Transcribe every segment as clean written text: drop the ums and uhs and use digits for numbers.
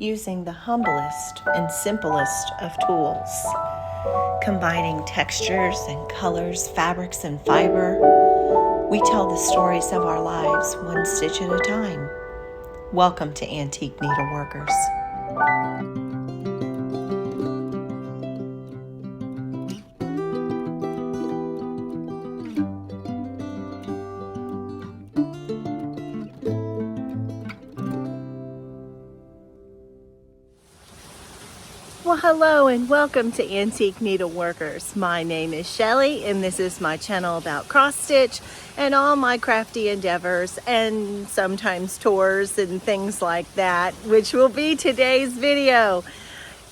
using the humblest and simplest of tools, combining textures and colors, fabrics and fiber. We tell the stories of our lives one stitch at a time. Welcome to Antique Needleworkers. Well, hello and welcome to Antique Needleworkers. My name is Shelly and this is my channel about cross stitch and all my crafty endeavors and sometimes tours and things like that, which will be today's video.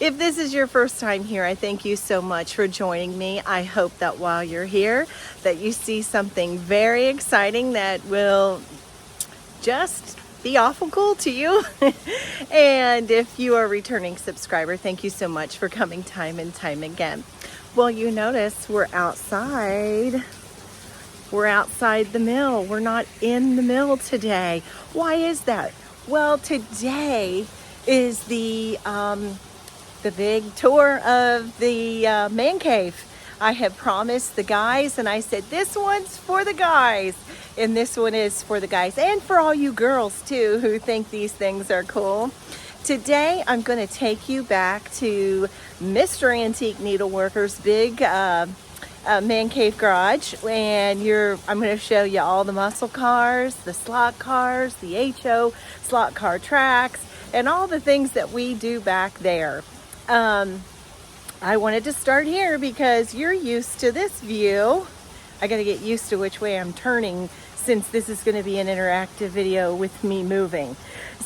If this is your first time here, I thank you so much for joining me. I hope that while you're here that you see something very exciting that will just be awful cool to you. And if you are a returning subscriber, thank you so much for coming time and time again. Well, you notice we're outside. We're outside the mill. We're not in the mill today. Why is that? Well, today is the big tour of the man cave. I have promised the guys and I said, this one's for the guys. And this one is for the guys and for all you girls too who think these things are cool. Today I'm going to take you back to Mr. Antique Needleworkers' big man cave garage, and I'm going to show you all the muscle cars, the slot cars, the HO slot car tracks, and all the things that we do back there. I wanted to start here because you're used to this view. I got to get used to which way I'm turning since this is going to be an interactive video with me moving.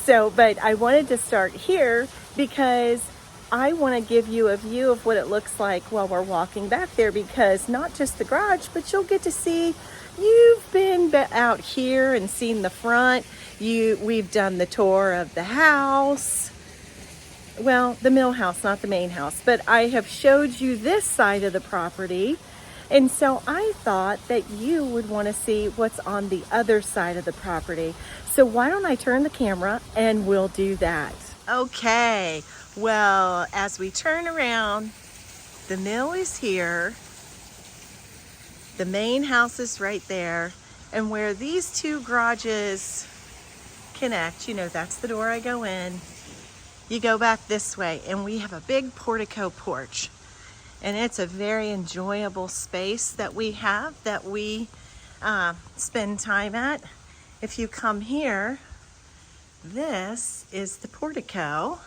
But I wanted to start here because I want to give you a view of what it looks like while we're walking back there, because not just the garage, but you'll get to see, you've been out here and seen the front. We've done the tour of the house. Well, the mill house, not the main house, but I have showed you this side of the property. And so I thought that you would want to see what's on the other side of the property. So why don't I turn the camera and we'll do that. Okay, well, as we turn around, the mill is here. The main house is right there. And where these two garages connect, that's the door I go in. You go back this way and we have a big portico porch, and it's a very enjoyable space that we have, that we spend time at. If you come here, this is the portico.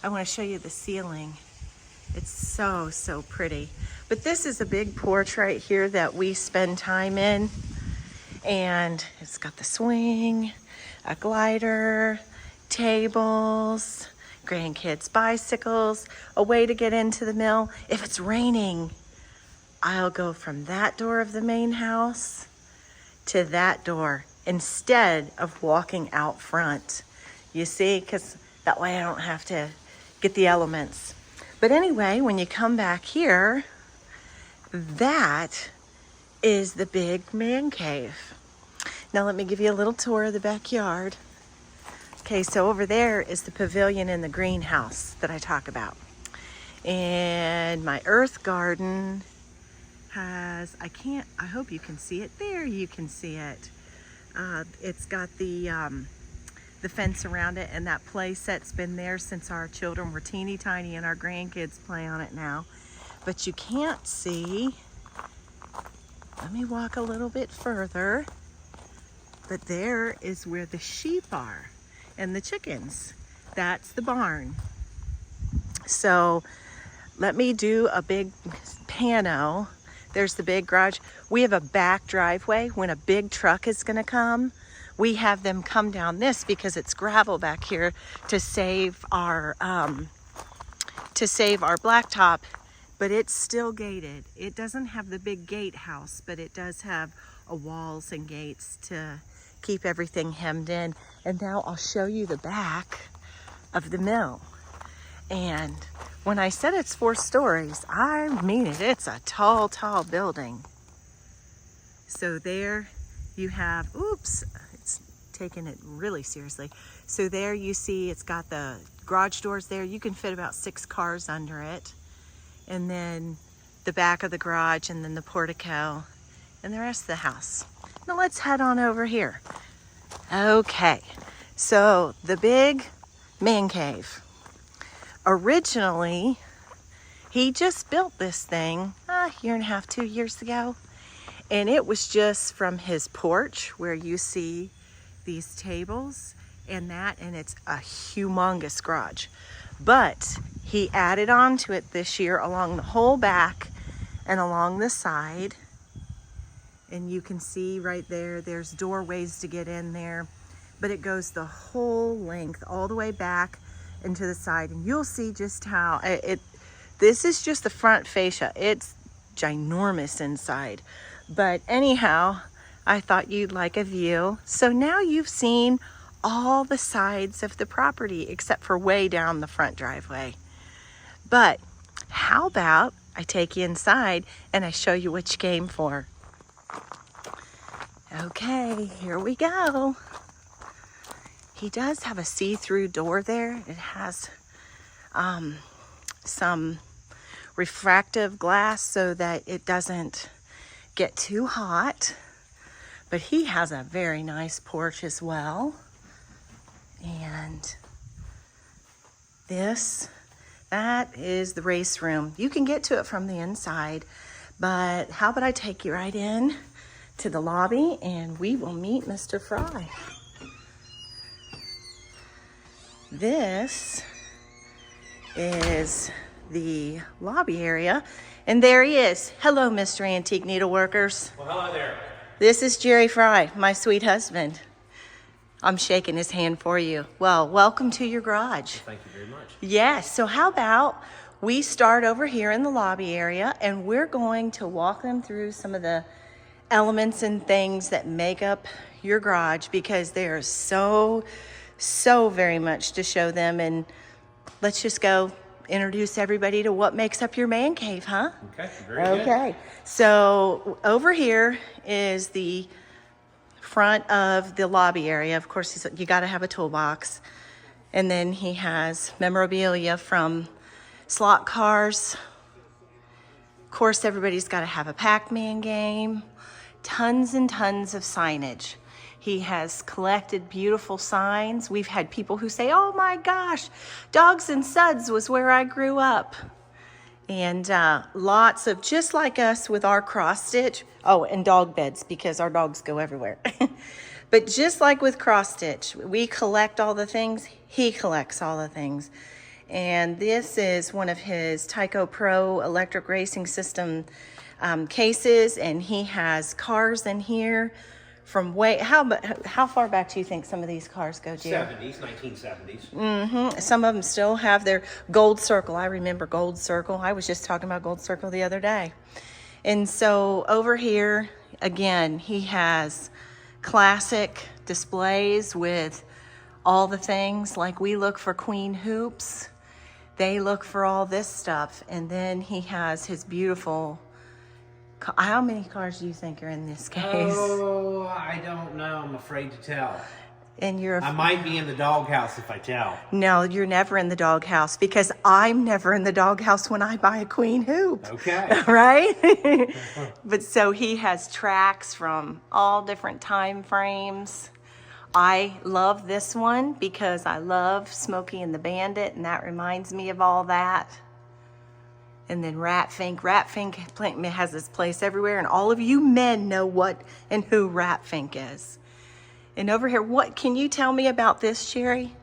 I want to show you the ceiling. It's so pretty. But this is a big porch right here that we spend time in, and it's got the swing, a glider, tables, grandkids' bicycles, a way to get into the mill. If it's raining, I'll go from that door of the main house to that door instead of walking out front. You see, because that way I don't have to get the elements. But anyway, when you come back here, that is the big man cave. Now let me give you a little tour of the backyard. Okay, so over there is the pavilion and the greenhouse that I talk about. And my earth garden has, I hope you can see it. There you can see it. It's got the fence around it, and that play set's been there since our children were teeny tiny, and our grandkids play on it now. But you can't see. Let me walk a little bit further. But there is where the sheep are. And the chickens. That's the barn. So let me do a big pano. There's the big garage. We have a back driveway. When a big truck is going to come, we have them come down this because it's gravel back here to save our blacktop. But it's still gated. It doesn't have the big gatehouse, but it does have walls and gates to keep everything hemmed in. And now I'll show you the back of the mill. And when I said it's 4 stories, I mean it. It's a tall building. So there you have, oops, it's taking it really seriously. So there you see it's got the garage doors there. You can fit about 6 cars under it. And then the back of the garage, and then the portico, and the rest of the house. Now let's head on over here. Okay, so the big man cave. Originally, he just built this thing a year and a half, 2 years ago. And it was just from his porch where you see these tables and that, and it's a humongous garage. But he added on to it this year along the whole back and along the side. And you can see right there, there's doorways to get in there, but it goes the whole length all the way back and to the side. And you'll see just how this is just the front fascia. It's ginormous inside. But anyhow, I thought you'd like a view. So now you've seen all the sides of the property except for way down the front driveway. But how about I take you inside and I show you what you came for. Okay, here we go. He does have a see-through door there. It has some refractive glass so that it doesn't get too hot. But he has a very nice porch as well. And that is the race room. You can get to it from the inside, but how about I take you right in to the lobby and we will meet Mr. Fry. This is the lobby area, and there he is. Hello, Mr. Antique Needleworkers. Well, hello there. This is Jerry Fry, my sweet husband. I'm shaking his hand for you. Well, welcome to your garage. Thank you very much. Yes, so how about we start over here in the lobby area and we're going to walk them through some of the elements and things that make up your garage, because there's so very much to show them. And let's just go introduce everybody to what makes up your man cave, huh? Okay, very good. Okay, so over here is the front of the lobby area. Of course, you got to have a toolbox. And then he has memorabilia from slot cars. Of course, everybody's got to have a Pac-Man game. Tons and tons of signage. He has collected beautiful signs. We've had people who say, oh my gosh, Dogs and Suds was where I grew up. And lots of, just like us with our cross stitch. Oh, and dog beds, because our dogs go everywhere. But just like with cross stitch, we collect all the things. He collects all the things. And this is one of his Tyco Pro electric racing system cases. And he has cars in here from how far back do you think some of these cars go, Jerry? 1970s. Some of them still have their gold circle. I remember gold circle. I was just talking about gold circle the other day. And so over here, again, he has classic displays with all the things. Like we look for queen hoops. They look for all this stuff. And then he has his beautiful... How many cars do you think are in this case? Oh, I don't know. I'm afraid to tell. And I might be in the doghouse if I tell. No, you're never in the doghouse, because I'm never in the doghouse when I buy a queen hoop. Okay. Right? But so he has tracks from all different time frames. I love this one because I love Smokey and the Bandit, and that reminds me of all that. And then Ratfink. Ratfink has this place everywhere, and all of you men know what and who Ratfink is. And over here, what can you tell me about this, Jerry?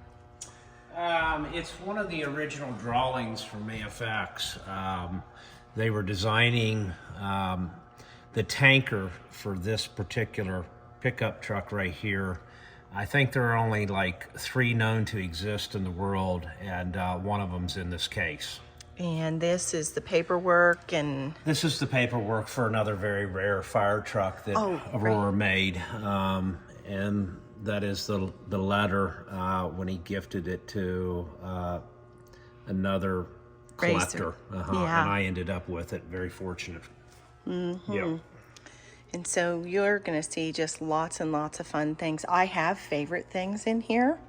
It's one of the original drawings from AFX. They were designing the tanker for this particular pickup truck right here. I think there are only like 3 known to exist in the world, and one of them's in this case. And this is the paperwork, and... This is the paperwork for another very rare fire truck that Aurora made. And that is the letter when he gifted it to another collector. Yeah. And I ended up with it. Very fortunate. Yeah. And so you're going to see just lots and lots of fun things. I have favorite things in here.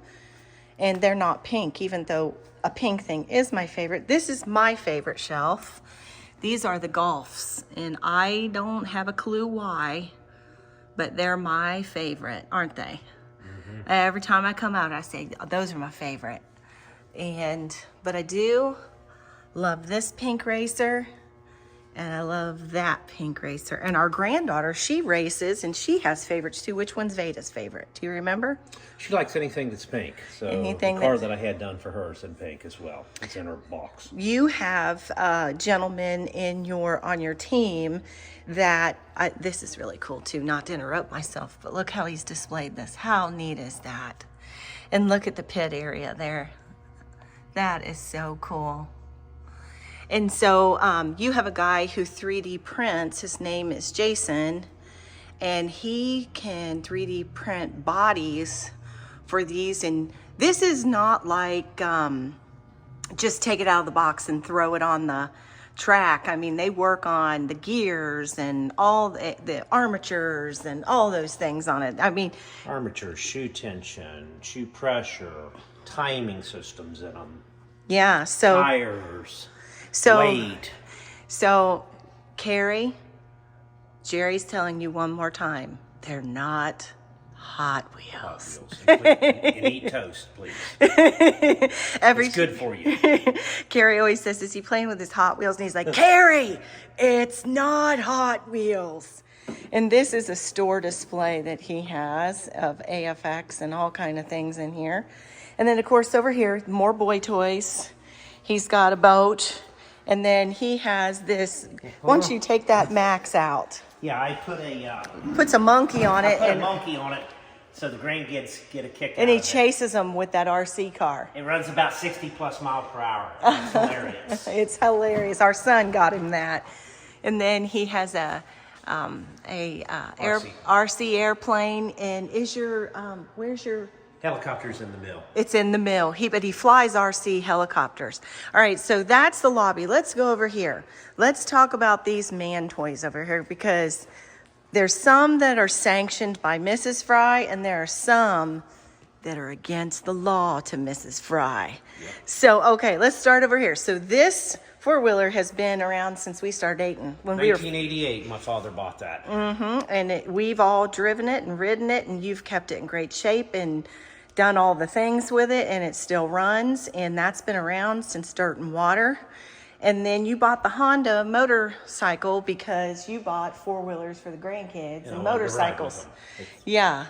and they're not pink, even though a pink thing is my favorite. This is my favorite shelf. These are the Golfs, and I don't have a clue why, but they're my favorite, aren't they? Every time I come out, I say, those are my favorite. But I do love this pink racer, and I love that pink racer. And our granddaughter, she races, and she has favorites too. Which one's Veda's favorite? Do you remember? She likes anything that's pink. So Anything the car that I had done for her is in pink as well. It's in her box. You have a gentleman on your team that, this is really cool too, not to interrupt myself, but look how he's displayed this. How neat is that? And look at the pit area there. That is so cool. And so you have a guy who 3D prints. His name is Jason, and he can 3D print bodies for these. And this is not like just take it out of the box and throw it on the track. I mean, they work on the gears and all the armatures and all those things on it. I mean, Armature, shoe tension, shoe pressure, timing systems in them. Yeah, so Tires. weight. So Carrie, Jerry's telling you one more time, they're not Hot Wheels. And eat toast, please. It's good for you. Carrie always says, is he playing with his Hot Wheels? And he's like, Carrie, it's not Hot Wheels. And this is a store display that he has of AFX and all kind of things in here. And then, of course, over here, more boy toys. He's got a boat. And then he has this, once you take that Max out. Yeah, I put a... puts a monkey on it. I put a monkey on it so the grandkids get a kick out And he of it. chases them with that RC car. It runs about 60 plus miles per hour. It's hilarious. It's hilarious. Our son got him that. And then he has a RC airplane. And is your, where's your... Helicopter's in the mill. It's in the mill. But he flies RC helicopters. All right, so that's the lobby. Let's go over here. Let's talk about these man toys over here, because there's some that are sanctioned by Mrs. Fry, and there are some that are against the law to Mrs. Fry. Yep. So, okay, let's start over here. So this four-wheeler has been around since we started dating. 1988, my father bought that. And we've all driven it and ridden it, and you've kept it in great shape and done all the things with it, and it still runs, and that's been around since Dirt and Water. And then you bought the Honda motorcycle because you bought four-wheelers for the grandkids and motorcycles. Yeah.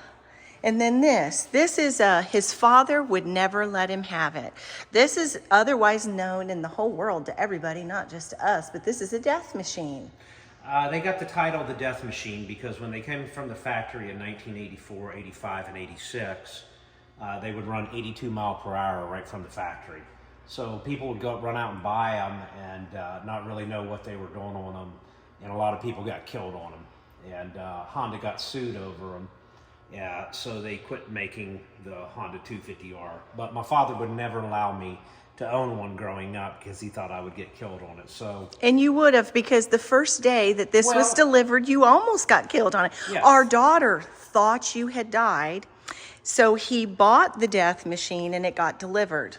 And then this is his father would never let him have it. This is otherwise known in the whole world to everybody, not just to us, but this is a death machine. They got the title the Death Machine because when they came from the factory in 1984, 85, and 86, they would run 82 miles per hour right from the factory. So people would run out and buy them and not really know what they were doing on them. And a lot of people got killed on them. And Honda got sued over them. Yeah, so they quit making the Honda 250R. But my father would never allow me to own one growing up because he thought I would get killed on it. So, and you would have, because the first day that this was delivered, you almost got killed on it. Yes. Our daughter thought you had died. So he bought the death machine and it got delivered.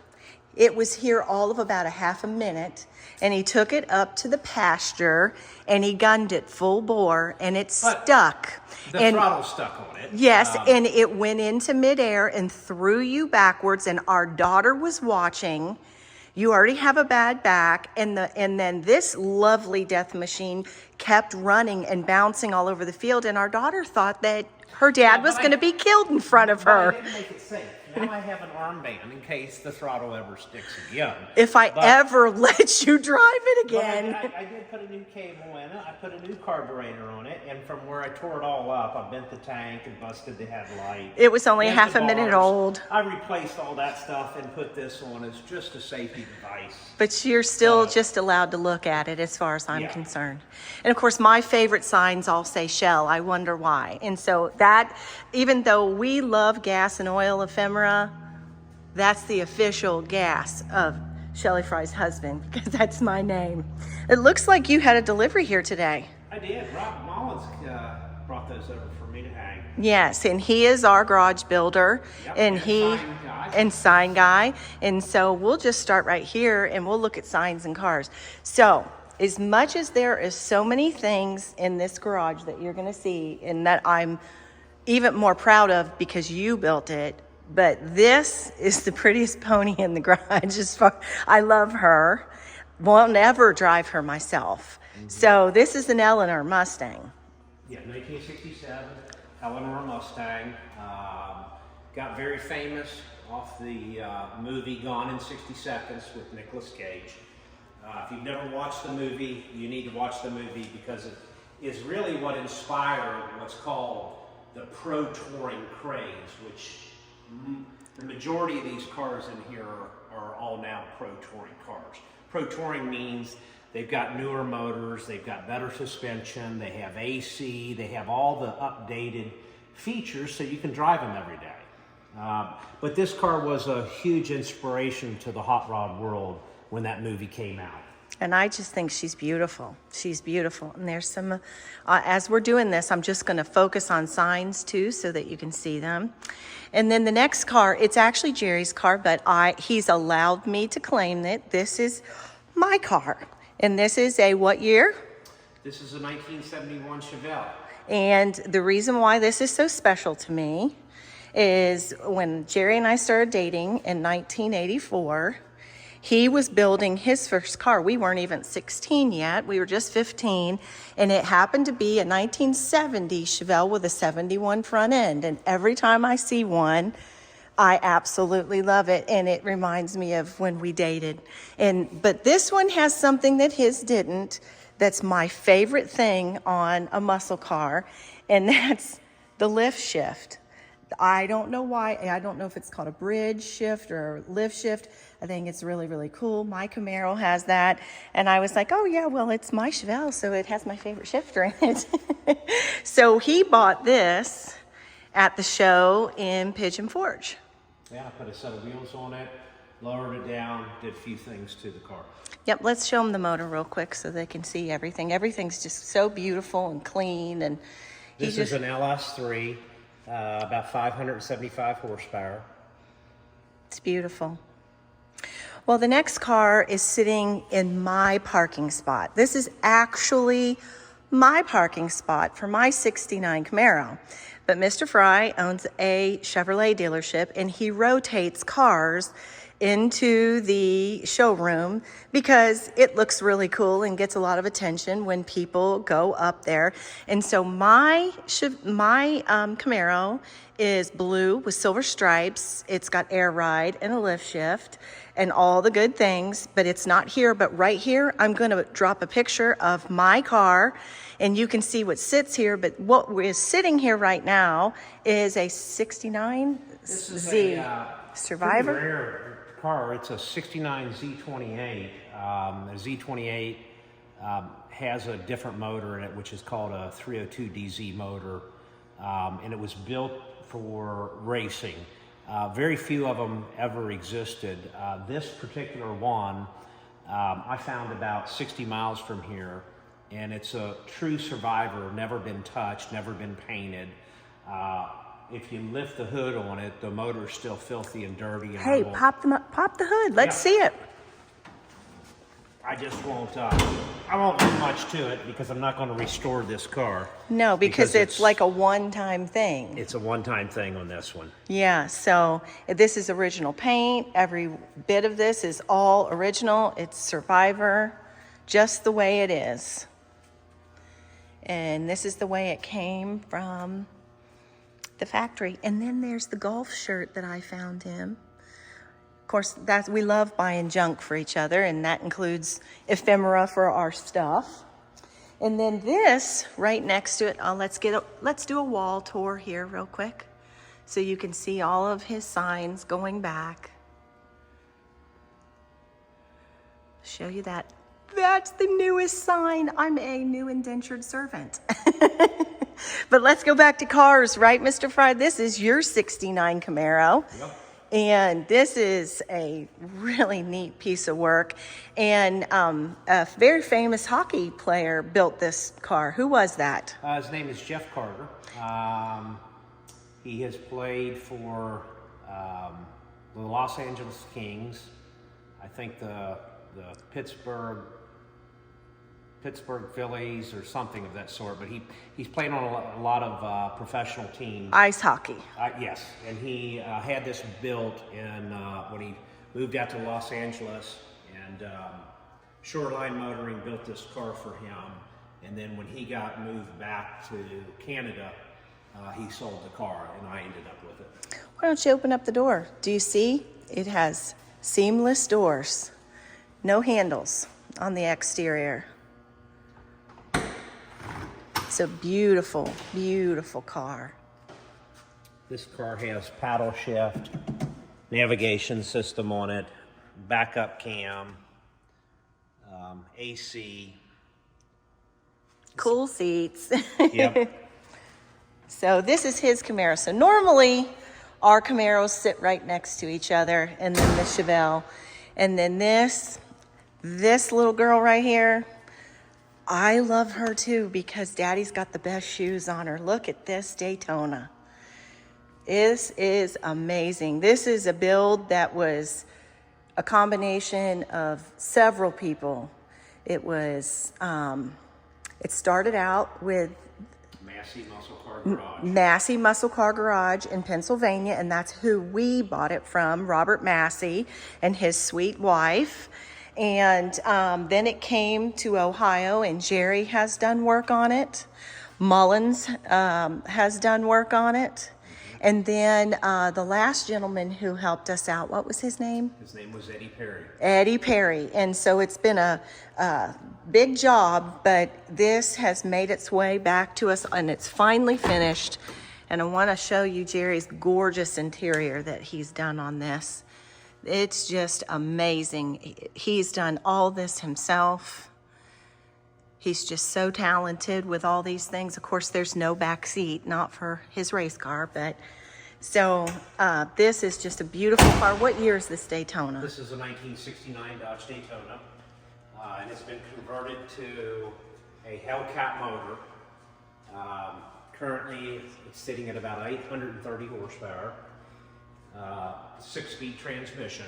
It was here all of about a half a minute, and he took it up to the pasture and he gunned it full bore, and it stuck. The throttle stuck on it. Yes, and it went into midair and threw you backwards, and our daughter was watching. You already have a bad back, and then this lovely death machine kept running and bouncing all over the field, and our daughter thought that her dad was going to be killed in front of her. I didn't make it safe. Now I have an armband in case the throttle ever sticks again. If I ever let you drive it again. I did put a new cable in it. I put a new carburetor on it. And from where I tore it all up, I bent the tank and busted the headlight. It was only half a minute old. I replaced all that stuff and put this on as just a safety device. But you're still just allowed to look at it as far as I'm concerned. And of course, my favorite signs all say Shell. I wonder why. And so that, even though we love gas and oil ephemera, that's the official gas of Shelly Fry's husband, because that's my name. It looks like you had a delivery here today. I did. Rob Mullins brought those over for me to hang. Yes, and he is our garage builder, Yep, and sign guy. And so we'll just start right here and we'll look at signs and cars. So as much as there is so many things in this garage that you're going to see and that I'm even more proud of because you built it, but this is the prettiest pony in the garage. I love her. Won't ever drive her myself. So this is an Eleanor Mustang. Yeah, 1967 Eleanor Mustang. Got very famous off the movie Gone in 60 Seconds with Nicolas Cage. If you've never watched the movie, you need to watch the movie because it is really what inspired what's called the pro touring craze, which the majority of these cars in here are all now pro touring cars. Pro touring means they've got newer motors, they've got better suspension, they have AC, they have all the updated features so you can drive them every day. But this car was a huge inspiration to the hot rod world when that movie came out. And I just think she's beautiful. She's beautiful. And there's some, as we're doing this, I'm just going to focus on signs too so that you can see them. And then the next car, it's actually Jerry's car, but he's allowed me to claim it. This is my car. And this is a what year? This is a 1971 Chevelle. And the reason why this is so special to me is when Jerry and I started dating in 1984, he was building his first car. We weren't even 16 yet. We were just 15. And it happened to be a 1970 Chevelle with a 71 front end. And every time I see one, I absolutely love it. And it reminds me of when we dated. But this one has something that his didn't. That's my favorite thing on a muscle car. And that's the lift shift. I don't know why. I don't know if it's called a bridge shift or lift shift. I think it's really, really cool. My Camaro has that. And I was like, oh yeah, well, it's my Chevelle, so it has my favorite shifter in it. So he bought this at the show in Pigeon Forge. Yeah, I put a set of wheels on it, lowered it down, did a few things to the car. Yep, let's show them the motor real quick so they can see everything. Everything's just so beautiful and clean. And this is an LS3. About 575 horsepower. It's beautiful. Well, the next car is sitting in my parking spot. This is actually my parking spot for my 69 Camaro. But Mr. Fry owns a Chevrolet dealership and he rotates cars into the showroom because it looks really cool and gets a lot of attention when people go up there. And so my Camaro is blue with silver stripes. It's got air ride and a lift shift and all the good things, but it's not here. But right here, I'm going to drop a picture of my car and you can see what sits here. But what is sitting here right now is a 69 this is Z a Survivor. Rare car. It's a 69 Z28. The Z28 has a different motor in it, which is called a 302 DZ motor, and it was built for racing. Very few of them ever existed. This particular one I found about 60 miles from here, and it's a true survivor, never been touched, never been painted. If you lift the hood on it, the motor's still filthy and dirty. And Hey, pop the hood. Let's see it. I just won't, I won't do much to it because I'm not going to restore this car. No, because it's like a one-time thing. It's a one-time thing on this one. Yeah, so this is original paint. Every bit of this is all original. It's Survivor, just the way it is. And this is the way it came from the factory. And then there's the golf shirt that I found him. Of course, we love buying junk for each other, and that includes ephemera for our stuff. And then this right next to it, let's do a wall tour here real quick so you can see all of his signs going back. Show you that. That's the newest sign. I'm a new indentured servant. But let's go back to cars, right, Mr. Fry? This is your 69 Camaro. Yep. And this is a really neat piece of work. And a very famous hockey player built this car. Who was that? His name is Jeff Carter. He has played for the Los Angeles Kings, I think the Pittsburgh Phillies or something of that sort, but he's played on a lot of professional teams. Ice hockey. Yes, and he had this built in when he moved out to Los Angeles, and Shoreline Motoring built this car for him, and then when he got moved back to Canada, he sold the car, and I ended up with it. Why don't you open up the door? Do you see? It has seamless doors, no handles on the exterior. It's a beautiful, beautiful car. This car has paddle shift, navigation system on it, backup cam, AC. Cool seats. Yep. So this is his Camaro. So normally our Camaros sit right next to each other, and then the Chevelle. And then this little girl right here, I love her too because Daddy's got the best shoes on her. Look at this Daytona. This is amazing. This is a build that was a combination of several people. It was, it started out with Massey Muscle Car Garage in Pennsylvania, and that's who we bought it from, Robert Massey and his sweet wife. And then it came to Ohio, and Jerry has done work on it. Mullins has done work on it. And then the last gentleman who helped us out, what was his name? His name was Eddie Perry. Eddie Perry. And so it's been a big job, but this has made its way back to us, and it's finally finished. And I want to show you Jerry's gorgeous interior that he's done on this. It's just amazing. He's done all this himself. He's just so talented with all these things. Of course, there's no back seat, not for his race car, but so this is just a beautiful car. What year is this Daytona? This is a 1969 Dodge Daytona, and it's been converted to a Hellcat motor. Currently, it's sitting at about 830 horsepower, 6-speed transmission.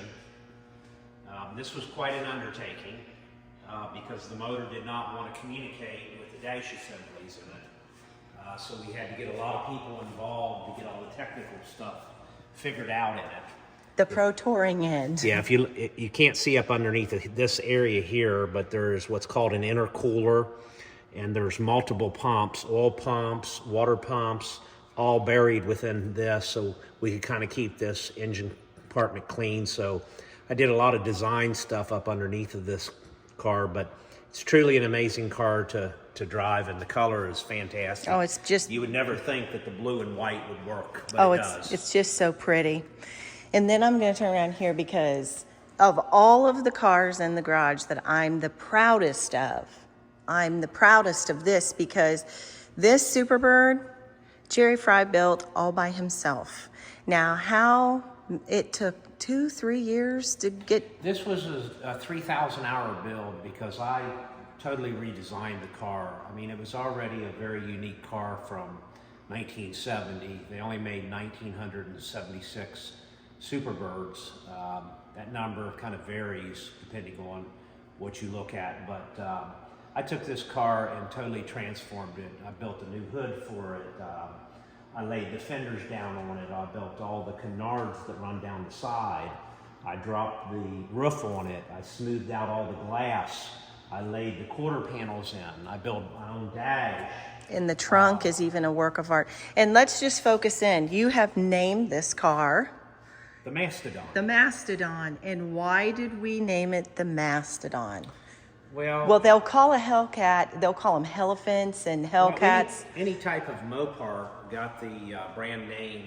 This was quite an undertaking because the motor did not want to communicate with the dash assemblies in it. So we had to get a lot of people involved to get all the technical stuff figured out in it. The Pro Touring end. Yeah, if you can't see up underneath this area here, but there's what's called an intercooler, and there's multiple pumps, oil pumps, water pumps, all buried within this, so we could kind of keep this engine compartment clean. So I did a lot of design stuff up underneath of this car, but it's truly an amazing car to drive, and the color is fantastic. Oh, it's just... You would never think that the blue and white would work, but oh, it does. It's just so pretty. And then I'm going to turn around here because of all of the cars in the garage that I'm the proudest of, this because this Superbird, Jerry Fry built all by himself. Now, how it took 2-3 years to get... This was a 3,000-hour build because I totally redesigned the car. I mean, it was already a very unique car from 1970. They only made 1,976 Superbirds. That number kind of varies depending on what you look at, but I took this car and totally transformed it. I built a new hood for it. I laid the fenders down on it. I built all the canards that run down the side. I dropped the roof on it. I smoothed out all the glass. I laid the quarter panels in. I built my own dash. And the trunk is even a work of art. And let's just focus in. You have named this car the Mastadon. The Mastadon. And why did we name it the Mastadon? Well, they'll call a Hellcat, they'll call them Helephants and Hellcats. Well, any type of Mopar got the brand name.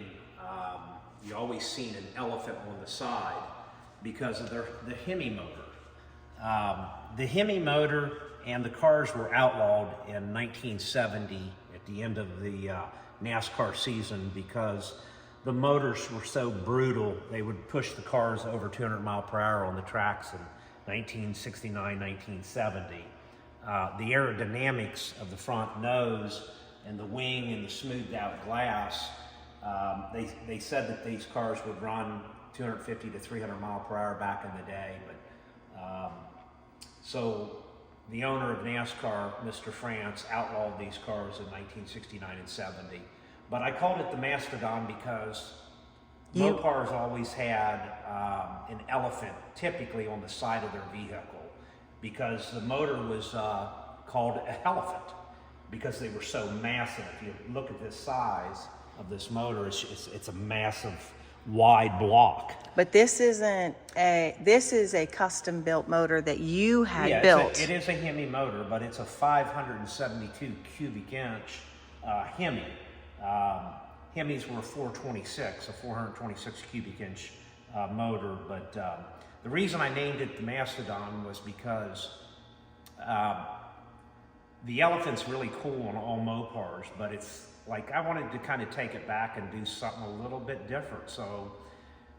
You always seen an elephant on the side because of the Hemi motor. The Hemi motor and the cars were outlawed in 1970 at the end of the NASCAR season because the motors were so brutal, they would push the cars over 200 mile per hour on the tracks in 1969, 1970. The aerodynamics of the front nose and the wing and the smoothed out glass, they said that these cars would run 250 to 300 mile per hour back in the day. But so the owner of NASCAR, Mr. France, outlawed these cars in 1969 and 70. But I called it the Mastadon because Mopars always had an elephant typically on the side of their vehicle, because the motor was called an elephant because they were so massive. If you look at this size of this motor, it's a massive wide block. But this is a custom built motor that you had built. It is a Hemi motor, but it's a 572 cubic inch Hemi. Hemis were 426, a 426 cubic inch motor, but the reason I named it the Mastadon was because the elephant's really cool on all Mopars, but it's like I wanted to kind of take it back and do something a little bit different. So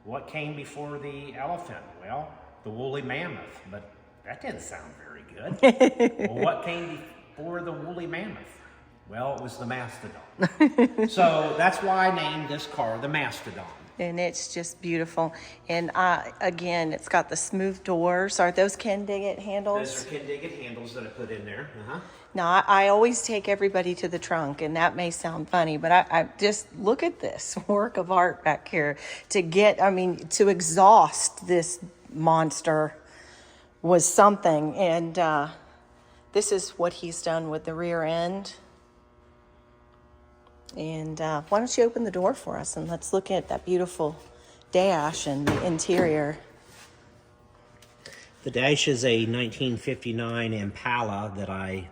what came before the elephant? Well, the woolly mammoth, but that didn't sound very good. Well, what came before the woolly mammoth? Well, it was the Mastadon. So that's why I named this car the Mastadon. And it's just beautiful. And again, it's got the smooth doors. Are those Ken Diggett handles? Those are Ken Diggett handles that I put in there. Now, I always take everybody to the trunk, and that may sound funny, but I just look at this work of art back here. To exhaust this monster was something. And this is what he's done with the rear end. And why don't you open the door for us and let's look at that beautiful dash and the interior. The dash is a 1959 Impala that I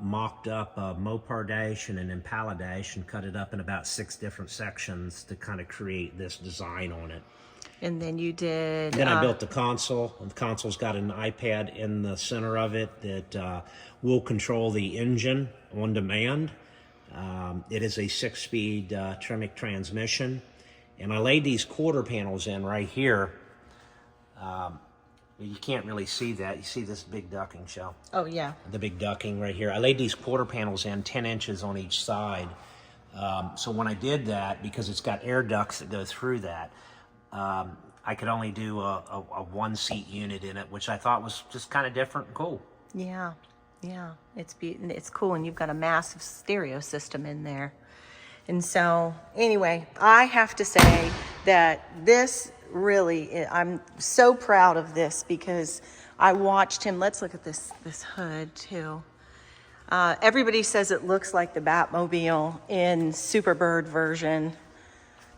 mocked up a Mopar dash and an Impala dash and cut it up in about 6 different sections to kind of create this design on it. And then you did... Then I built the console, and the console's got an iPad in the center of it that will control the engine on demand. It is a 6-speed Tremec transmission, and I laid these quarter panels in right here. You can't really see that. You see this big ducking shell? Oh, yeah. The big ducking right here. I laid these quarter panels in 10 inches on each side. So when I did that, because it's got air ducts that go through that, I could only do a 1-seat unit in it, which I thought was just kind of different and cool. Yeah. Yeah, it's cool, and you've got a massive stereo system in there. And so, anyway, I have to say that this really, I'm so proud of this because I watched him. Let's look at this hood, too. Everybody says it looks like the Batmobile in Superbird version.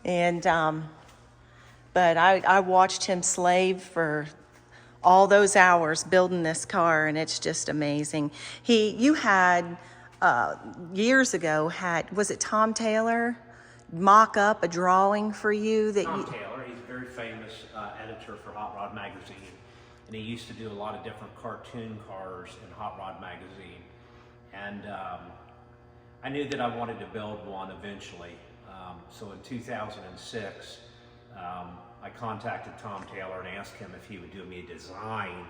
And, but I watched him slave for all those hours building this car, and it's just amazing. You had years ago was it Tom Taylor mock up a drawing for you that Tom Taylor, he's a very famous editor for Hot Rod Magazine, and he used to do a lot of different cartoon cars in Hot Rod Magazine. And I knew that I wanted to build one eventually. So in 2006. I contacted Tom Taylor and asked him if he would do me a design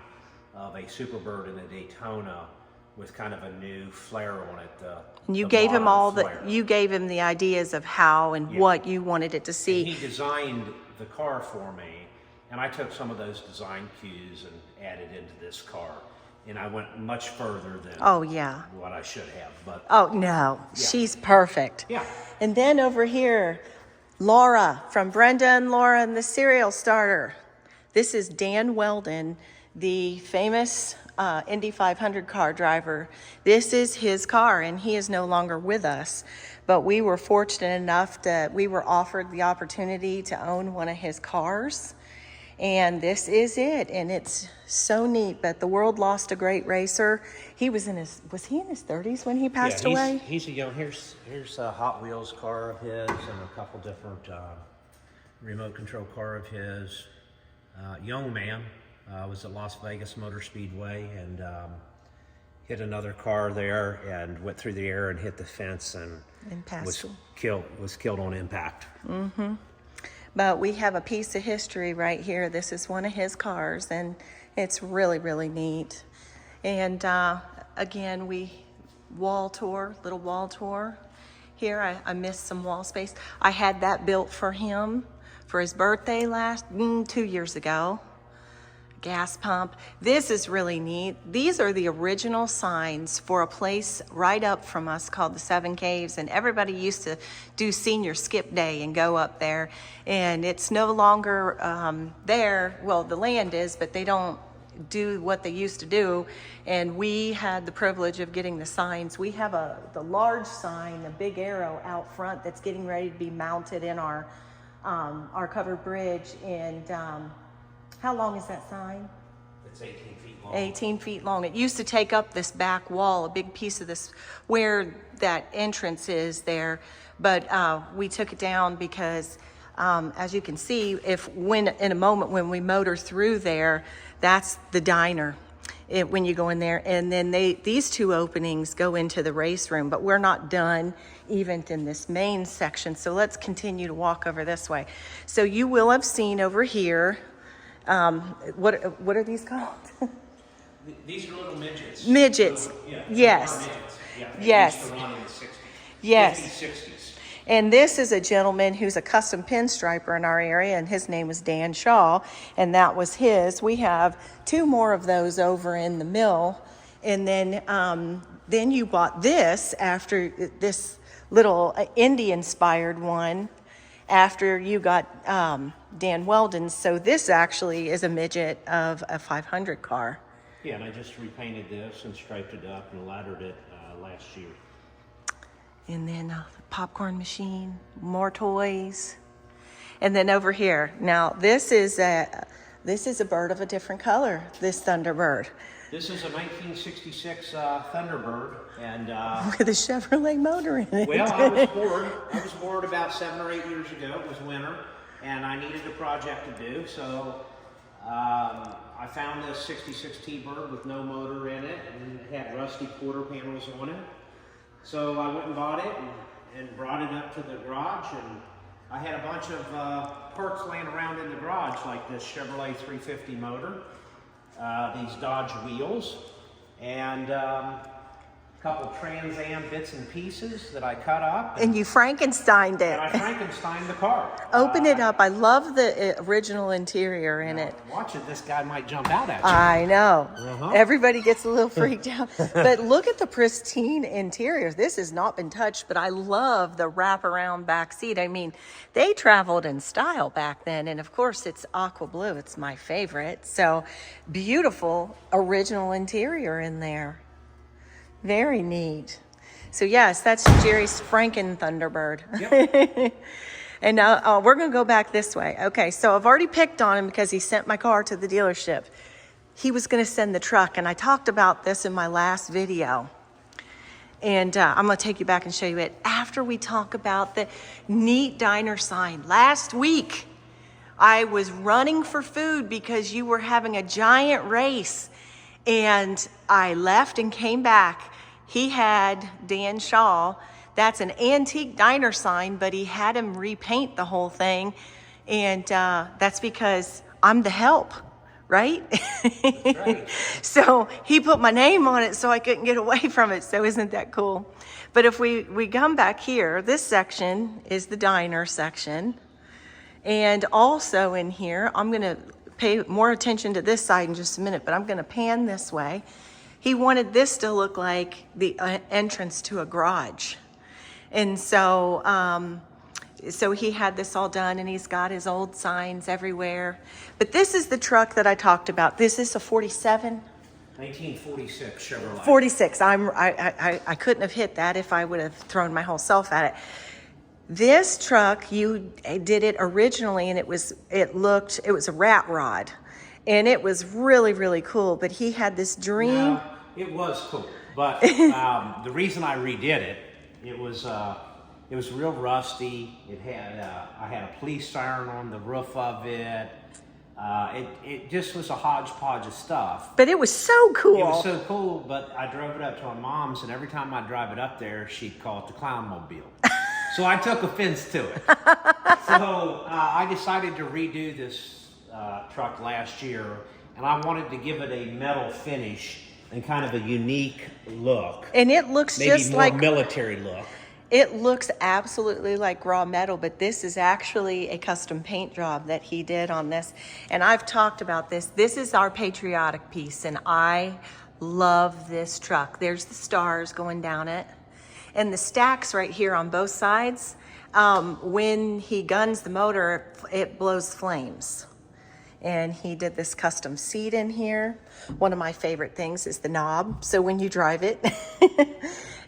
of a Superbird and a Daytona with kind of a new flare on it. And you gave him you gave him the ideas of how and what you wanted it to see. And he designed the car for me, and I took some of those design cues and added into this car. And I went much further than what I should have. But she's perfect. Yeah. And then over here, Laura from Brenda and Laura and the Serial Starter. This is Dan Weldon, the famous Indy 500 car driver. This is his car, and he is no longer with us. But we were fortunate enough that we were offered the opportunity to own one of his cars. And this is it, and it's so neat. But the world lost a great racer. Was he in his 30s when he passed away? He's a young. Here's a Hot Wheels car of his, and a couple different remote control car of his. Young man was at Las Vegas Motor Speedway and hit another car there and went through the air and hit the fence and was killed on impact. But we have a piece of history right here. This is one of his cars, and it's really, really neat. And again, little wall tour. Here, I missed some wall space. I had that built for him for his birthday 2 years ago. Gas pump. This is really neat. These are the original signs for a place right up from us called the Seven Caves, and everybody used to do senior skip day and go up there, and it's no longer there. Well, the land is, but they don't do what they used to do, and we had the privilege of getting the signs. We have the large sign, the big arrow out front that's getting ready to be mounted in our covered bridge, and how long is that sign? It's 18 feet long. 18 feet long. It used to take up this back wall, a big piece of this, where that entrance is there. But we took it down because, as you can see, in a moment when we motor through there, that's the diner. When you go in there, and then these two openings go into the race room, but we're not done even in this main section. So let's continue to walk over this way. So you will have seen over here, what are these called? These are little midgets. Midgets. Yeah, Yes. midgets. Yeah, Yes. They used to run in the 60s. Yes. 50s, 60s. And this is a gentleman who's a custom pinstriper in our area, and his name was Dan Shaw, and that was his. We have 2 more of those over in the mill. And then you bought this after this little Indy-inspired one after you got Dan Weldon's. So this actually is a midget of a 500 car. Yeah, and I just repainted this and striped it up and laddered it last year. And then popcorn machine, more toys. And then over here, now this is a bird of a different color, this Thunderbird. This is a 1966 Thunderbird, and With a Chevrolet motor in it. well, I was bored. I was bored about 7 or 8 years ago. It was winter, and I needed a project to do, so I found this 66 T-Bird with no motor in it, and it had rusty quarter panels on it. So I went and bought it and brought it up to the garage, and I had a bunch of parts laying around in the garage, like this Chevrolet 350 motor, these Dodge wheels, and a couple Trans Am bits and pieces that I cut up. And you Frankensteined it. And I Frankensteined the car. Open it up. I love the original interior in it. Watch it, this guy might jump out at you. I know. Uh-huh. Everybody gets a little freaked out. But look at the pristine interior. This has not been touched, but I love the wraparound back seat. I mean, they traveled in style back then. And of course, it's aqua blue. It's my favorite. So beautiful original interior in there. Very neat. So yes, that's Jerry's Franken Thunderbird. Yep. And now we're going to go back this way. Okay, so I've already picked on him because he sent my car to the dealership. He was going to send the truck, and I talked about this in my last video. And I'm going to take you back and show you it after we talk about the neat diner sign. Last week, I was running for food because you were having a giant race. And I left and came back. He had Dan Shaw. That's an antique diner sign, but he had him repaint the whole thing. And that's because I'm the help, right? That's right. So he put my name on it so I couldn't get away from it. So isn't that cool? But if we come back here, this section is the diner section. And also in here, I'm going to pay more attention to this side in just a minute, but I'm going to pan this way. He wanted this to look like the entrance to a garage. And so, so he had this all done, and he's got his old signs everywhere. But this is the truck that I talked about. This is a 47? 1946 Chevrolet. 46. I couldn't have hit that if I would have thrown my whole self at it. This truck, you did it originally, and it was a rat rod, and it was really, really cool. But he had this dream. No, it was cool, but the reason I redid it, it was real rusty. It had I had a police siren on the roof of it. It just was a hodgepodge of stuff. But it was so cool. It was so cool, but I drove it up to my mom's, and every time I drive it up there, she'd call it the Clownmobile. So I took offense to it. So I decided to redo this truck last year, and I wanted to give it a metal finish and kind of a unique look. And it looks maybe just more like military look. It looks absolutely like raw metal, but this is actually a custom paint job that he did on this. And I've talked about this. This is our patriotic piece, and I love this truck. There's the stars going down it. And the stacks right here on both sides, when he guns the motor, it blows flames. And he did this custom seat in here. One of my favorite things is the knob, so when you drive it.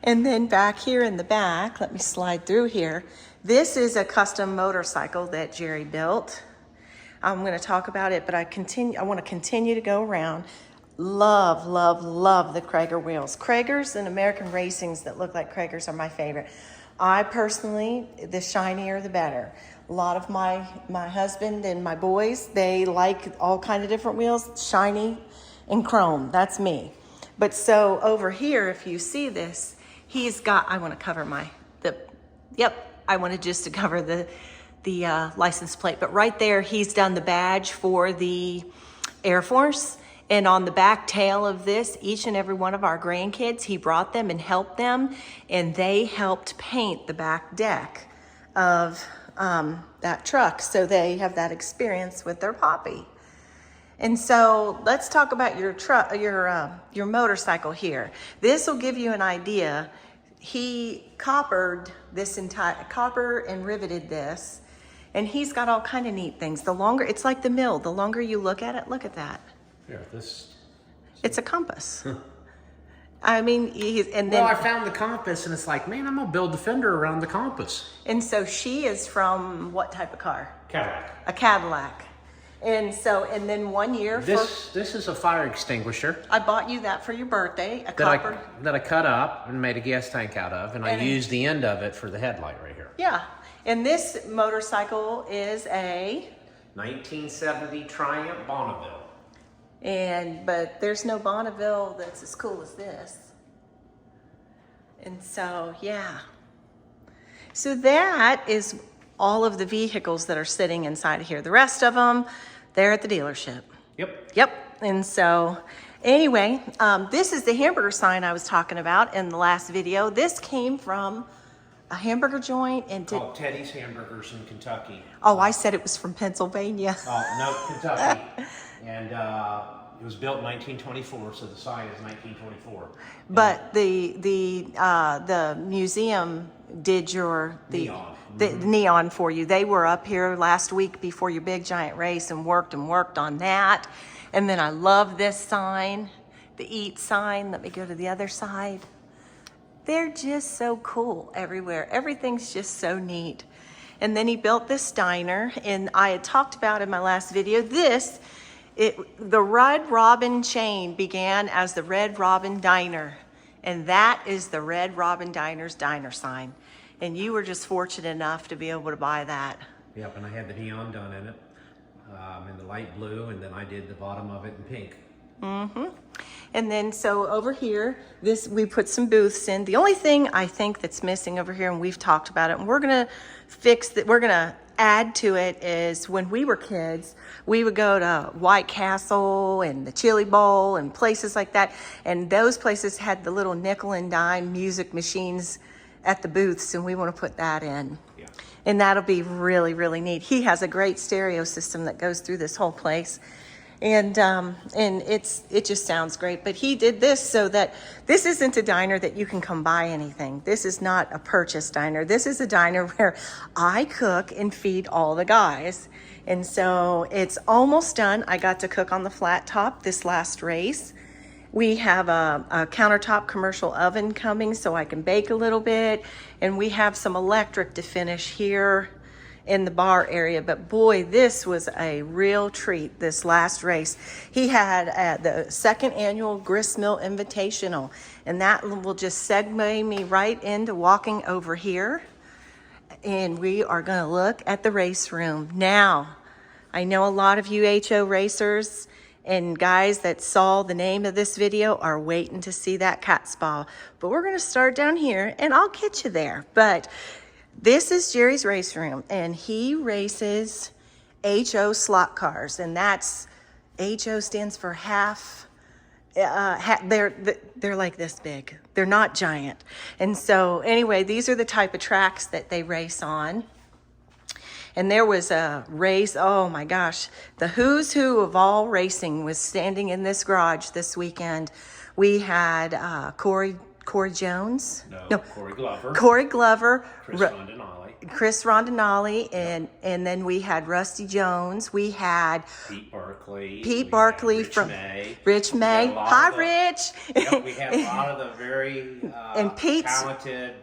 And then back here in the back, let me slide through here. This is a custom motorcycle that Jerry built. I'm gonna talk about it, but I wanna continue to go around. Love, love, love the Krager wheels. Kragers and American Racings that look like Kragers are my favorite. I personally, the shinier the better. A lot of my husband and my boys, they like all kind of different wheels, shiny and chrome. That's me. But so over here, if you see this, he's got, I want to cover I wanted just to cover the license plate. But right there, he's done the badge for the Air Force. And on the back tail of this, each and every one of our grandkids, he brought them and helped them. And they helped paint the back deck of that truck. So they have that experience with their poppy. And so let's talk about your truck, your motorcycle here. This will give you an idea. He copper and riveted this, and he's got all kind of neat things. The longer, it's like the mill. The longer you look at it, look at that. Yeah, It's a compass. I mean, I found the compass, and it's like, man, I'm gonna build the fender around the compass. And so she is from what type of car? Cadillac. A Cadillac. And so, and then 1 year this is a fire extinguisher. I bought you that for your birthday, that I cut up and made a gas tank out of, and I used the end of it for the headlight right here. Yeah, and this motorcycle is a 1970 Triumph Bonneville. But there's no Bonneville that's as cool as this. And so, yeah. So that is all of the vehicles that are sitting inside of here. The rest of them, they're at the dealership. Yep. And so anyway, this is the hamburger sign I was talking about in the last video. This came from a hamburger joint called Teddy's Hamburgers in Kentucky. Oh, I said it was from Pennsylvania. Oh, no, Kentucky. And it was built in 1924, so the sign is 1924. But the museum did neon. The neon for you. They were up here last week before your big giant race and worked on that. And then I love this sign, the eat sign. Let me go to the other side. They're just so cool everywhere. Everything's just so neat. And then he built this diner, and I had talked about in my last video, the Red Robin chain began as the Red Robin Diner, and that is the Red Robin Diner's diner sign. And you were just fortunate enough to be able to buy that. Yep, and I had the neon done in it, in the light blue, and then I did the bottom of it in pink. Mm-hmm. And then so over here, we put some booths in. The only thing I think that's missing over here, and we've talked about it, and we're gonna fix that, we're gonna add to it, is when we were kids, we would go to White Castle and the Chili Bowl and places like that, and those places had the little nickel and dime music machines at the booths, and we want to put that in. Yeah. And that'll be really, really neat. He has a great stereo system that goes through this whole place. And it just sounds great. But he did this so that this isn't a diner that you can come buy anything. This is not a purchase diner. This is a diner where I cook and feed all the guys. And so it's almost done. I got to cook on the flat top this last race. We have a countertop commercial oven coming so I can bake a little bit. And we have some electric to finish here in the bar area. But boy, this was a real treat, this last race. He had the second annual Gristmill Invitational, and that will just segue me right into walking over here. And we are gonna look at the race room. Now, I know a lot of you HO racers and guys that saw the name of this video are waiting to see that Katz Spa. But we're going to start down here, and I'll get you there. But this is Jerry's race room, and he races HO slot cars, and that's HO stands for half. They're like this big. They're not giant. And so anyway, these are the type of tracks that they race on. And there was a race, oh my gosh, the who's who of all racing was standing in this garage this weekend. We had Corey Jones. No, Corey Glover. Corey Glover. Chris Rondinelli. And then we had Rusty Jones. We had Pete Barkley. Rich May. Hi, Rich. Yep, we had a lot of the very and Pete's, talented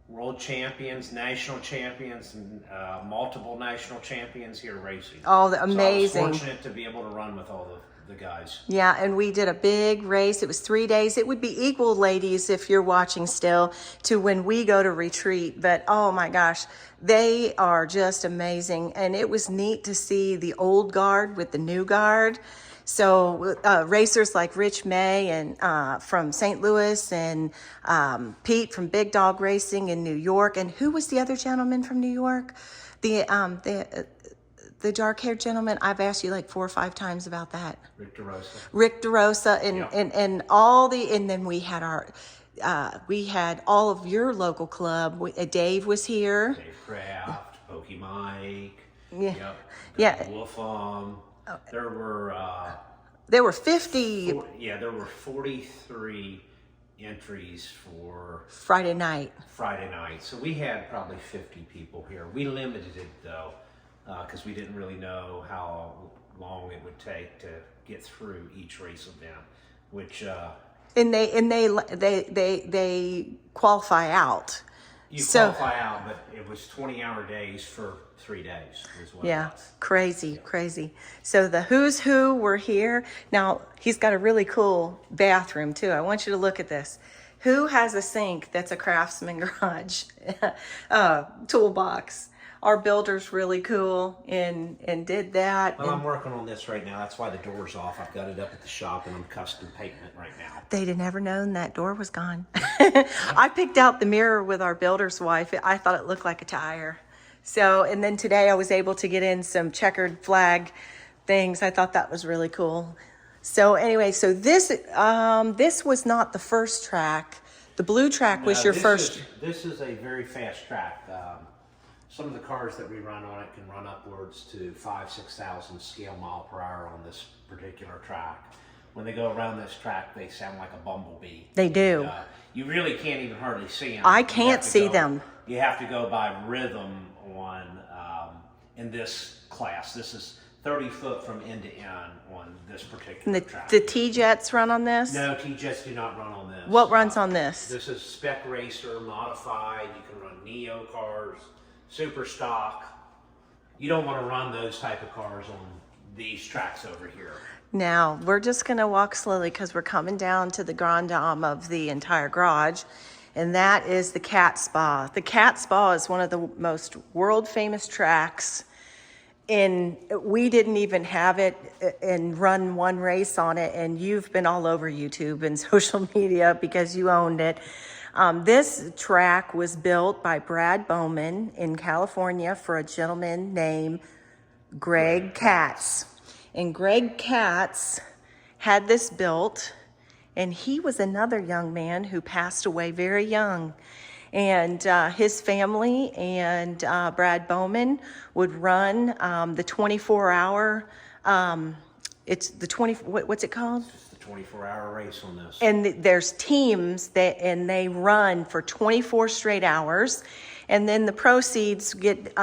world champions, national champions, and multiple national champions here racing. Oh, amazing. So I was fortunate to be able to run with all the guys. Yeah, and we did a big race. It was 3 days. It would be equal, ladies, if you're watching still, to when we go to retreat. But oh my gosh, they are just amazing. And it was neat to see the old guard with the new guard. So racers like Rich May and from St. Louis, and Pete from Big Dog Racing in New York. And who was the other gentleman from New York? The dark-haired gentleman. I've asked you like 4 or 5 times about that. Rick DeRosa, and all the, and then we had we had all of your local club. Dave was here. Dave Kraft, Pokey Mike. Yeah. Yep. Wolfam. There were 50. There were 43 entries for Friday night. So we had probably 50 people here. We limited it though, because we didn't really know how long it would take to get through each race event, which and they qualify out. Qualify out, but it was 20-hour days for 3 days. Yeah, crazy. So the who's who were here. Now, he's got a really cool bathroom, too. I want you to look at this. Who has a sink that's a Craftsman garage toolbox? Our builder's really cool and did that. Well, I'm working on this right now. That's why the door's off. I've got it up at the shop, and I'm custom painting it right now. They'd have never known that door was gone. I picked out the mirror with our builder's wife. I thought it looked like a tire. So, and then today I was able to get in some checkered flag things. I thought that was really cool. So anyway, so this was not the first track. The blue track was your first. This is a very fast track. Some of the cars that we run on it can run upwards to 5,000-6,000 scale mile per hour on this particular track. When they go around this track, they sound like a bumblebee. They do. You really can't even hardly see them. I can't see them. You have to go by rhythm on in this class. This is 30 foot from end to end on this particular track. The T-Jets run on this? No, T-Jets do not run on this. What runs on this? This is Spec Racer, modified. You can run Neo cars, super stock. You don't want to run those type of cars on these tracks over here. Now, we're just going to walk slowly because we're coming down to the grand dame of the entire garage, and that is the Katz Spa. The Katz Spa is one of the most world-famous tracks, and we didn't even have it and run one race on it, and you've been all over YouTube and social media because you owned it. This track was built by Brad Bowman in California for a gentleman named Greg Katz. And Greg Katz had this built, and he was another young man who passed away very young. And his family and Brad Bowman would run the 24-hour, it's the 20, what's it called? 24-hour race on this. And there's teams and they run for 24 straight hours, and then the proceeds get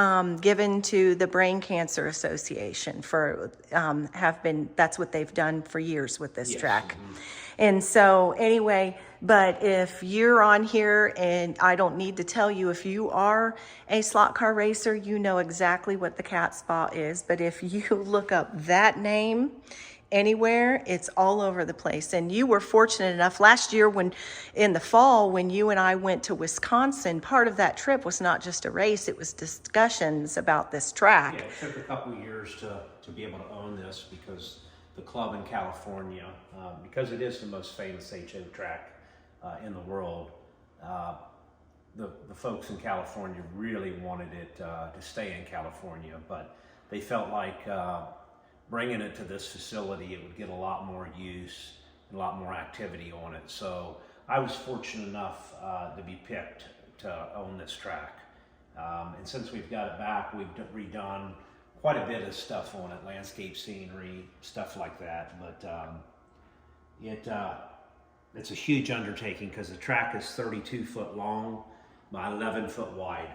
given to the Brain Cancer Association for that's what they've done for years with this track. Mm-hmm. And so anyway, but if you're on here, and I don't need to tell you, if you are a slot car racer, you know exactly what the Katz Spa is. But if you look up that name anywhere. It's all over the place. And you were fortunate enough last year when in the fall, when you and I went to Wisconsin, part of that trip was not just a race, it was discussions about this track. Yeah, it took a couple of years to be able to own this because the club in California, because it is the most famous HO track in the world, the folks in California really wanted it to stay in California, but they felt like bringing it to this facility, it would get a lot more use, a lot more activity on it. So I was fortunate enough to be picked to own this track. And since we've got it back, we've redone quite a bit of stuff on it, landscape scenery, stuff like that. But it's a huge undertaking because the track is 32 foot long by 11 foot wide.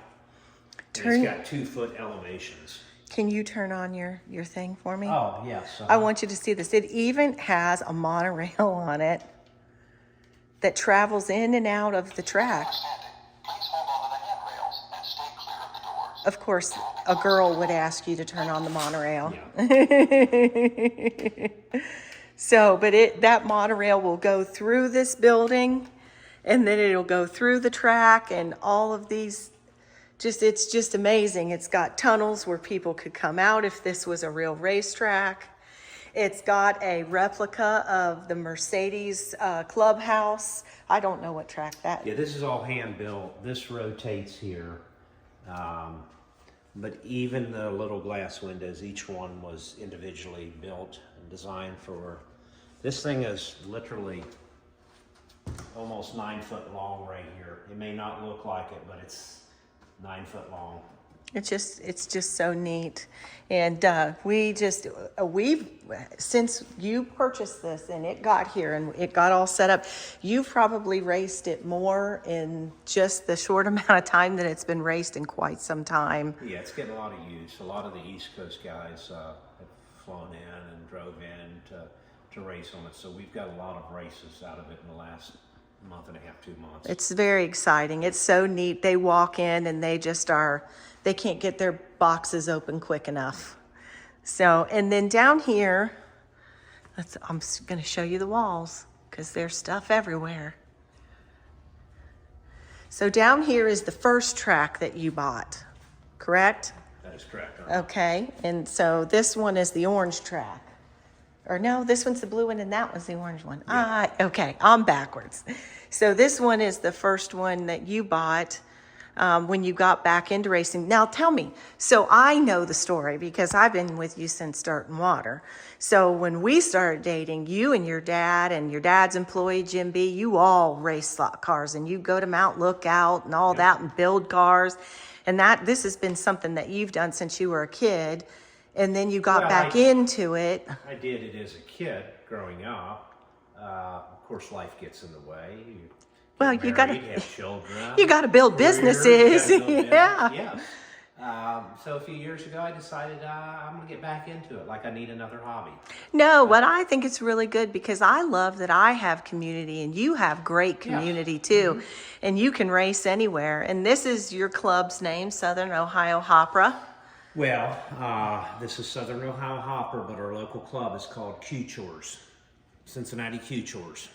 And it's got 2 foot elevations. Can you turn on your thing for me? Oh, yes. I want you to see this. It even has a monorail on it that travels in and out of the track. Please hold on to the handrails and stay clear of the doors. Of course, a girl would ask you to turn on the monorail. Yeah. So, but that monorail will go through this building, and then it'll go through the track and all of these. It's just amazing. It's got tunnels where people could come out if this was a real racetrack. It's got a replica of the Mercedes clubhouse. I don't know what track that is. Yeah, this is all hand built. This rotates here. But even the little glass windows, each one was individually built and designed for. This thing is literally almost 9 foot long right here. It may not look like it, but it's 9 foot long. It's just so neat. And we've, since you purchased this and it got here and it got all set up, you've probably raced it more in just the short amount of time that it's been raced in quite some time. Yeah, it's getting a lot of use. A lot of the East Coast guys have flown in and drove in to race on it. So we've got a lot of races out of it in the last month and a half, 2 months. It's very exciting. It's so neat. They walk in and they can't get their boxes open quick enough. So, and then down here, I'm going to show you the walls because there's stuff everywhere. So down here is the first track that you bought, correct? That is correct. Okay, and so this one is the orange track. Or no, this one's the blue one and that was the orange one. Yeah. Okay, I'm backwards. So this one is the first one that you bought when you got back into racing. Now tell me, so I know the story because I've been with you since Dirt and Water. So when we started dating, you and your dad's employee, Jim B., you all race slot cars and you go to Mount Lookout and all that and build cars. And this has been something that you've done since you were a kid. And then you got back into it. I did it as a kid growing up. Of course, life gets in the way. You gotta have children. You gotta build businesses. Yeah. So a few years ago, I decided I'm gonna get back into it. Like I need another hobby. No, but I think it's really good because I love that I have community and you have great community too, and you can race anywhere. And this is your club's name, Southern Ohio Hopra. Well, this is Southern Ohio Hopper, but our local club is called Q-Chores, Cincinnati Q-Chores.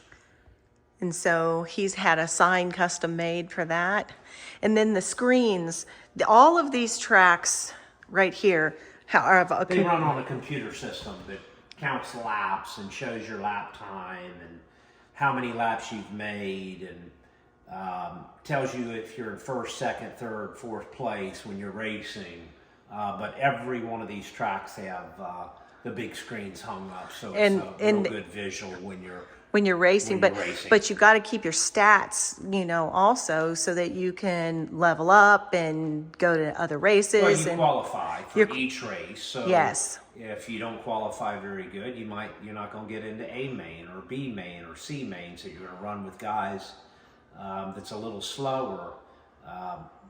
And so he's had a sign custom made for that. And then the screens, all of these tracks right here are they run on a computer system that counts laps and shows your lap time and how many laps you've made and tells you if you're in first, second, third, fourth place when you're racing. But every one of these tracks have the big screens hung up, so it's a real good visual when you're racing. But you got to keep your stats, also so that you can level up and go to other races. Well, you qualify for each race. So yes. If you don't qualify very good, you're not going to get into A main or B main or C main. So you're going to run with guys that's a little slower.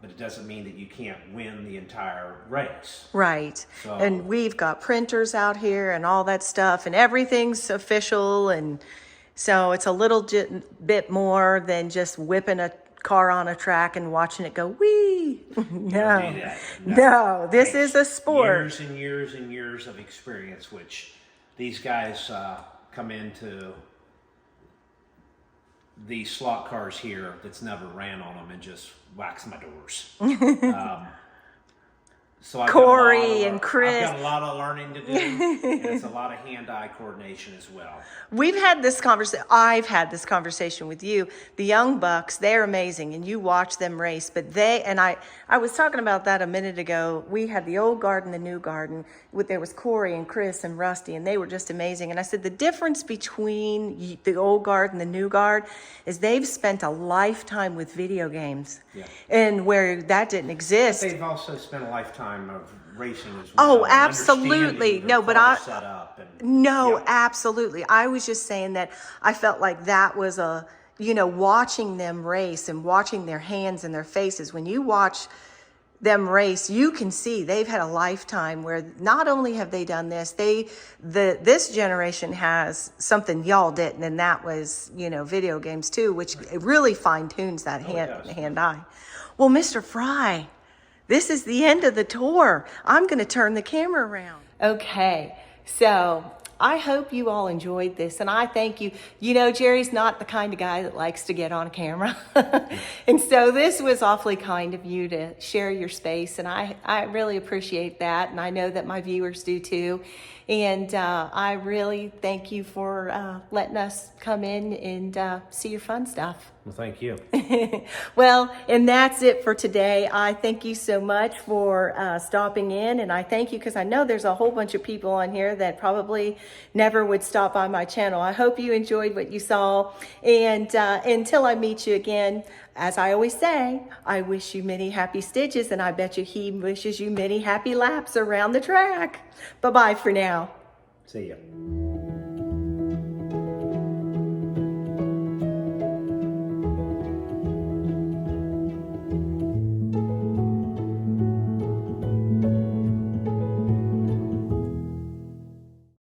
But it doesn't mean that you can't win the entire race. Right. So, and we've got printers out here and all that stuff, and everything's official. And so it's a little bit more than just whipping a car on a track and watching it go, wee. No, this is a sport. Years and years and years of experience, which these guys come into these slot cars here that's never ran on them and just wax my doors. So Corey and Chris. I've got a lot of learning to do, and it's a lot of hand-eye coordination as well. We've had this conversation. I've had this conversation with you. The young bucks, they're amazing, and you watch them race. But I was talking about that a minute ago. We had the old guard and the new guard, and there was Corey and Chris and Rusty, and they were just amazing. And I said the difference between the old guard and the new guard is they've spent a lifetime with video games, and where that didn't exist. They've also spent a lifetime of racing as well. Oh, absolutely. No, but yeah. Absolutely. I was just saying that I felt like that was watching them race and watching their hands and their faces. When you watch them race, you can see they've had a lifetime where not only have they done this, this generation has something y'all didn't, and that was, video games too, which really fine-tunes that hand-eye. Well, Mr. Fry, this is the end of the tour. I'm going to turn the camera around. Okay, so I hope you all enjoyed this, and I thank you. Jerry's not the kind of guy that likes to get on camera. And so this was awfully kind of you to share your space, and I really appreciate that, and I know that my viewers do too. And I really thank you for letting us come in and see your fun stuff. Well, thank you. Well, and that's it for today. I thank you so much for stopping in, and I thank you because I know there's a whole bunch of people on here that probably never would stop by my channel. I hope you enjoyed what you saw, and until I meet you again, as I always say, I wish you many happy stitches, and I bet you he wishes you many happy laps around the track. Bye-bye for now. See ya.